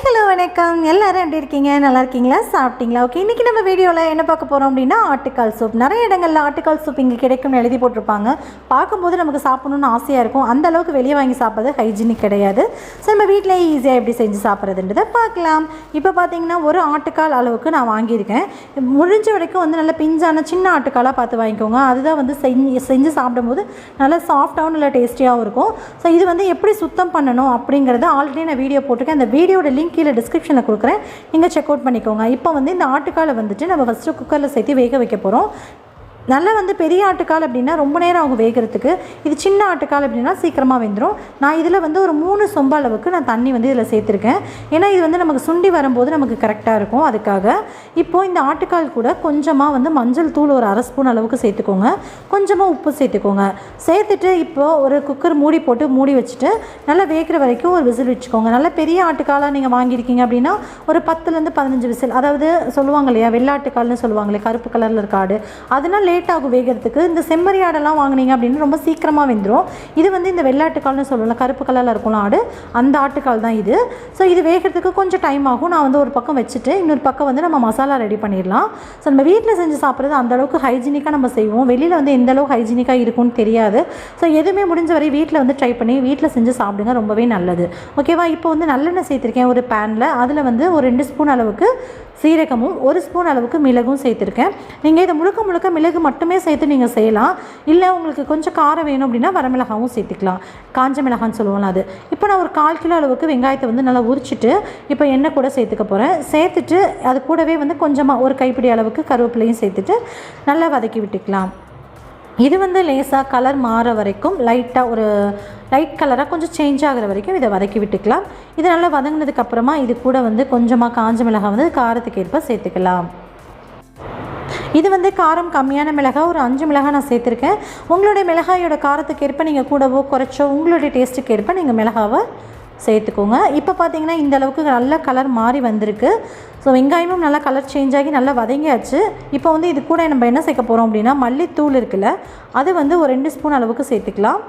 Hello வணக்கம் எல்லாரும் எப்படி இருக்கீங்க நல்லா இருக்கீங்களா சாப்பிட்டீங்களா ஓகே இன்றைக்கி நம்ம வீடியோவில் என்ன பார்க்க போகிறோம் அப்படின்னா ஆட்டுக்கால் சூப் நிறைய இடங்களில் ஆட்டுக்கால் சூப் இங்கே கிடைக்கும்னு எழுதி போட்டிருப்பாங்க பார்க்கும்போது நமக்கு சாப்பிடணும்னு ஆசையாக இருக்கும் அந்த அளவுக்கு வெளியே வாங்கி சாப்பிட்றது ஹைஜீனிக் கிடையாது ஸோ நம்ம வீட்டிலேயே ஈஸியாக எப்படி செஞ்சு சாப்பிட்றதுன்றதை பார்க்கலாம் இப்போ பார்த்தீங்கன்னா ஒரு ஆட்டுக்கால் அளவுக்கு நான் வாங்கியிருக்கேன் முடிஞ்ச வரைக்கும் வந்து நல்ல பிஞ்சான சின்ன ஆட்டுக்காலாக பார்த்து வாங்கிக்கோங்க அதுதான் வந்து செஞ்சு சாப்பிடும்போது நல்லா சாஃப்டாகவும் நல்லா டேஸ்டியாகவும் இருக்கும் ஸோ இது வந்து எப்படி சுத்தம் பண்ணணும் அப்படிங்கிறத ஆல்ரெடி நான் வீடியோ போட்டிருக்கேன் அந்த வீடியோட லிங்க் கீழே டிஸ்கிரிப்ஷனில் கொடுக்குறேன் நீங்கள் செக் அவுட் பண்ணிக்கோங்க இப்போ வந்து இந்த ஆட்டுக்காலை வந்துட்டு நம்ம ஃபஸ்ட்டு குக்கரில் சேர்த்து வேக வைக்க போகிறோம் நல்லா வந்து பெரிய ஆட்டுக்கால் அப்படின்னா ரொம்ப நேரம் ஆகும் வேகிறதுக்கு இது சின்ன ஆட்டுக்கால் அப்படின்னா சீக்கிரமாக வெந்துடும் நான் இதில் வந்து ஒரு 3 சொம்பு அளவுக்கு நான் தண்ணி வந்து இதில் சேர்த்துருக்கேன் ஏன்னா இது வந்து நமக்கு சுண்டி வரும்போது நமக்கு கரெக்டாக இருக்கும் அதுக்காக இப்போது இந்த ஆட்டுக்கால் கூட கொஞ்சமாக வந்து மஞ்சள் தூள் ஒரு 1/2 ஸ்பூன் அளவுக்கு சேர்த்துக்கோங்க கொஞ்சமாக உப்பு சேர்த்துக்கோங்க சேர்த்துட்டு இப்போது ஒரு குக்கர் மூடி போட்டு மூடி வச்சுட்டு நல்லா வேகிற வரைக்கும் ஒரு விசில் வச்சுக்கோங்க நல்லா பெரிய ஆட்டுக்காலாக நீங்கள் வாங்கியிருக்கீங்க அப்படின்னா ஒரு 10லேருந்து 15 விசில் அதாவது சொல்லுவாங்க இல்லையா வெள்ளாட்டுக்கால்னு சொல்லுவாங்களே கருப்பு கலரில் இருக்க ஆடு அதனால் லேட் ஆகும் வேகிறதுக்கு இந்த செம்மறி ஆடெல்லாம் வாங்கினீங்க அப்படின்னு ரொம்ப சீக்கிரமாக வெந்துடும் இது வந்து இந்த வெள்ளாட்டுக்கால்னு சொல்லலாம் கருப்பு கலரில் இருக்கும் ஆடு அந்த ஆட்டுக்கால் தான் இது ஸோ இது வேகிறதுக்கு கொஞ்சம் டைம் ஆகும் நான் வந்து ஒரு பக்கம் வச்சுட்டு இன்னொரு பக்கம் வந்து நம்ம மசாலா ரெடி பண்ணிடலாம் ஸோ நம்ம வீட்டில் செஞ்சு சாப்பிட்றது அந்தளவுக்கு ஹைஜீனிக்காக நம்ம செய்வோம் வெளியில் வந்து எந்த அளவுக்கு ஹைஜீனிக்காக இருக்கும்னு தெரியாது ஸோ எதுவுமே முடிஞ்ச வரை வீட்டில் வந்து ட்ரை பண்ணி வீட்டில் செஞ்சு சாப்பிடுங்க ரொம்பவே நல்லது ஓகேவா இப்போ வந்து நல்லெண்ணெய் சேர்த்துருக்கேன் ஒரு பேனில் அதில் வந்து ஒரு 2 ஸ்பூன் அளவுக்கு சீரகமும் 1 ஸ்பூன் அளவுக்கு மிளகும் சேர்த்துருக்கேன் நீங்கள் இதை முழுக்க மிளகு மட்டுமே சேர்த்து நீங்கள் செய்யலாம் இல்லை உங்களுக்கு கொஞ்சம் காரம் வேணும் அப்படின்னா வரமிளகாவும் சேர்த்துக்கலாம் காஞ்ச மிளகான்னு சொல்லுவோம் அது இப்போ நான் ஒரு 1/4 கிலோ அளவுக்கு வெங்காயத்தை வந்து நல்லா உரிச்சிட்டு இப்போ எண்ணெய் கூட சேர்த்துக்க போகிறேன் சேர்த்துட்டு அது கூடவே வந்து கொஞ்சமாக ஒரு கைப்பிடி அளவுக்கு கருவேப்பிலையும் சேர்த்துட்டு நல்லா வதக்கி விட்டுக்கலாம் இது வந்து லேசாக கலர் மாற வரைக்கும் லைட்டாக ஒரு லைட் கலராக கொஞ்சம் சேஞ்ச் ஆகிற வரைக்கும் இதை வதக்கி விட்டுக்கலாம் இது நல்லா வதங்கினதுக்கப்புறமா இது கூட வந்து கொஞ்சமாக காஞ்ச மிளகாய் வந்து காரத்துக்கு ஏற்ப சேர்த்துக்கலாம் இது வந்து காரம் கம்மியான மிளகாய் ஒரு 5 மிளகாய் நான் சேர்த்துருக்கேன் உங்களுடைய மிளகாயோட காரத்துக்கு ஏற்ப நீங்கள் கூடவோ குறைச்சோ உங்களுடைய டேஸ்ட்டுக்கு ஏற்ப நீங்கள் மிளகாவை சேர்த்துக்கோங்க இப்போ பார்த்தீங்கன்னா இந்த அளவுக்கு நல்ல கலர் மாறி வந்திருக்கு ஸோ வெங்காயமும் நல்லா கலர் சேஞ்ச் ஆகி நல்லா வதங்கியாச்சு இப்போ வந்து இது கூட நம்ம என்ன சேர்க்க போகிறோம் அப்படின்னா மல்லித்தூள் இருக்குல்ல அது வந்து ஒரு 2 ஸ்பூன் அளவுக்கு சேர்த்துக்கலாம்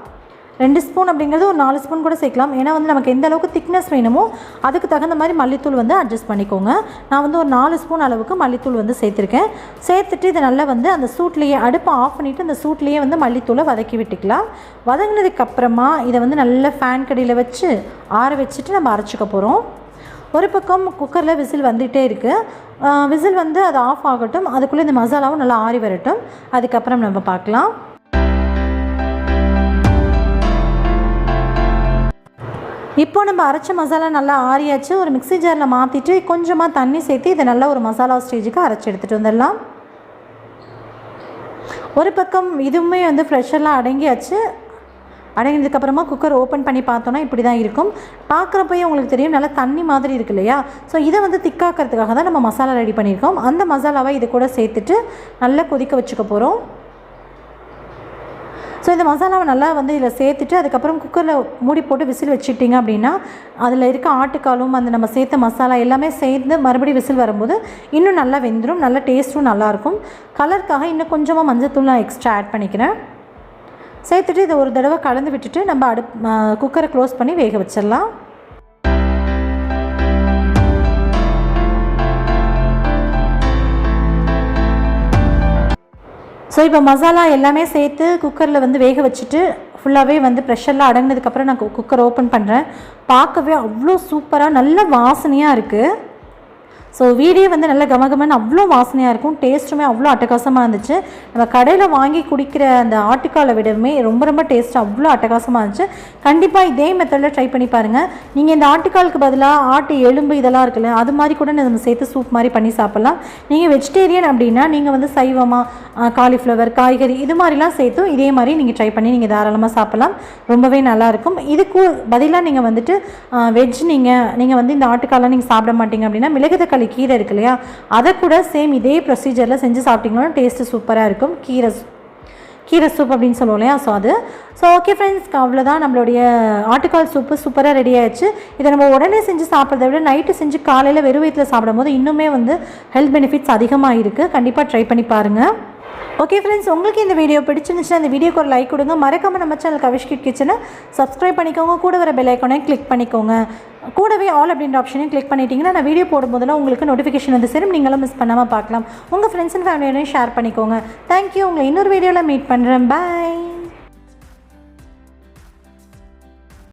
2 ஸ்பூன் அப்படிங்கிறது ஒரு 4 ஸ்பூன் கூட சேர்க்கலாம் ஏன்னா வந்து நமக்கு எந்த அளவுக்கு திக்னஸ் வேணுமோ அதுக்கு தகுந்த மாதிரி மல்லித்தூள் வந்து அட்ஜஸ்ட் பண்ணிக்கோங்க நான் வந்து ஒரு 4 ஸ்பூன் அளவுக்கு மல்லித்தூள் வந்து சேர்த்துருக்கேன் சேர்த்துட்டு இதை நல்லா வந்து அந்த சூட்லேயே அடுப்பை ஆஃப் பண்ணிவிட்டு அந்த சூட்லேயே வந்து மல்லித்தூளை வதக்கி விட்டுக்கலாம் வதங்கினதுக்கப்புறமா இதை வந்து நல்லா ஃபேன் கடியில் வச்சு ஆற வச்சுட்டு நம்ம அரைச்சிக்க போகிறோம் ஒரு பக்கம் குக்கரில் விசில் வந்துகிட்டே இருக்குது விசில் வந்து அது ஆஃப் ஆகட்டும் அதுக்குள்ளே இந்த மசாலாவும் நல்லா ஆறி வரட்டும் அதுக்கப்புறம் நம்ம பார்க்கலாம் இப்போ நம்ம அரைச்ச மசாலா நல்லா ஆறியாச்சு ஒரு மிக்ஸி ஜாரில் மாற்றிட்டு கொஞ்சமாக தண்ணி சேர்த்து இதை நல்லா ஒரு மசாலா ஸ்டேஜுக்கு அரைச்சி எடுத்துகிட்டு வந்துடலாம் ஒரு பக்கம் இதுவுமே வந்து ஃப்ரெஷ்ஷெல்லாம் அடங்கியாச்சு அடங்கினதுக்கப்புறமா குக்கர் ஓப்பன் பண்ணி பார்த்தோன்னா இப்படி தான் இருக்கும் பார்க்குறப்பயே உங்களுக்கு தெரியும் நல்லா தண்ணி மாதிரி இருக்கு இல்லையா ஸோ இதை வந்து திக்காக்கிறதுக்காக தான் நம்ம மசாலா ரெடி பண்ணியிருக்கோம் அந்த மசாலாவை இது கூட சேர்த்துட்டு நல்லா கொதிக்க வச்சுக்க போகிறோம் ஸோ இந்த மசாலாவை நல்லா வந்து இதில் சேர்த்துட்டு அதுக்கப்புறம் குக்கரில் மூடி போட்டு விசில் வச்சுட்டிங்க அப்படின்னா அதில் இருக்க ஆட்டுக்காலும் அந்த நம்ம சேர்த்த மசாலா எல்லாமே சேர்ந்து மறுபடியும் விசில் வரும்போது இன்னும் நல்லா வெந்துடும் நல்ல டேஸ்ட்டும் நல்லாயிருக்கும் கலருக்காக இன்னும் கொஞ்சமாக மஞ்சத்தூள் நான் எக்ஸ்ட்ரா ஆட் பண்ணிக்கிறேன் சேர்த்துட்டு இதை ஒரு தடவை கலந்து விட்டுட்டு நம்ம குக்கரை க்ளோஸ் பண்ணி வேக வச்சிடலாம் ஸோ இப்போ மசாலா எல்லாமே சேர்த்து குக்கரில் வந்து வேக வச்சுட்டு ஃபுல்லாகவே வந்து ப்ரெஷர்லாம் அடங்கினதுக்கப்புறம் நான் குக்கர் ஓப்பன் பண்ணுறேன் பார்க்கவே அவ்வளோ சூப்பராக நல்ல வாசனையாக இருக்குது ஸோ வீடே வந்து நல்ல கமகமன்னு அவ்வளோ வாசனையாக இருக்கும் டேஸ்ட்டுமே அவ்வளோ அட்டகாசமாக இருந்துச்சு நம்ம கடையில் வாங்கி குடிக்கிற அந்த ஆட்டுக்காலை விடவே ரொம்ப டேஸ்ட்டு அவ்வளோ அட்டகாசமாக இருந்துச்சு கண்டிப்பாக இதே மெத்தடில் ட்ரை பண்ணி பாருங்கள் நீங்கள் இந்த ஆட்டுக்காலுக்கு பதிலாக ஆட்டு எலும்பு இதெல்லாம் இருக்குல்ல அது மாதிரி கூட நம்ம சேர்த்து சூப் மாதிரி பண்ணி சாப்பிட்லாம் நீங்கள் வெஜிடேரியன் அப்படின்னா நீங்கள் வந்து சைவமாக காலிஃப்ளவர் காய்கறி இது மாதிரிலாம் சேர்த்தும் இதே மாதிரி நீங்கள் ட்ரை பண்ணி நீங்கள் தாராளமாக சாப்பிட்லாம் ரொம்பவே நல்லாயிருக்கும் இதுக்கு பதிலாக நீங்கள் வந்துட்டு வெஜ் நீங்கள் வந்து இந்த ஆட்டுக்காலாம் நீங்கள் சாப்பிட மாட்டீங்க அப்படின்னா மிளகு தக்காளி கீரை இருக்கு இல்லையா அதை கூட சேம் இதே ப்ரொசீஜரில் செஞ்சு சாப்பிட்டிங்கன்னா டேஸ்ட்டு சூப்பராக இருக்கும் கீரை சூப் அப்படின்னு சொல்லுவோம் இல்லையா ஸோ ஓகே ஃப்ரெண்ட்ஸ் அவ்வளோதான் நம்மளுடைய ஆட்டுக்கால் சூப்பு சூப்பராக ரெடி ஆயிடுச்சு இதை நம்ம உடனே செஞ்சு சாப்பிட்றத விட நைட்டு செஞ்சு காலையில் வெறும் வயிற்றில் சாப்பிடும் போது இன்னுமே வந்து ஹெல்த் பெனிஃபிட்ஸ் அதிகமாக இருக்குது கண்டிப்பாக ட்ரை பண்ணி பாருங்கள் ஓகே ஃப்ரெண்ட்ஸ், உங்களுக்கு இந்த வீடியோ பிடிச்சிருந்துச்சுன்னா இந்த வீடியோக்கு ஒரு லைக் கொடுங்க. மறக்காமல் நம்ம சேனல் கவிஷ் கிச்சனை சப்ஸ்கிரைப் பண்ணிக்கோங்க. கூட வர பெல் ஐக்கானையும் கிளிக் பண்ணிக்கோங்க. கூடவே ஆல் அப்படின்ற ஆப்ஷனையும் கிளிக் பண்ணிட்டீங்கன்னா நான் வீடியோ போடும்போதெல்லாம் உங்களுக்கு நோட்டிஃபிகேஷன் வந்து சேரும். நீங்களும் மிஸ் பண்ணாமல் பார்க்கலாம். உங்கள் ஃப்ரெண்ட்ஸ் அண்ட் ஃபேமிலியோடையும் ஷேர் பண்ணிக்கோங்க. தேங்க்யூ. உங்களை இன்னொரு வீடியோவில் மீட் பண்ணுறேன். பாய்.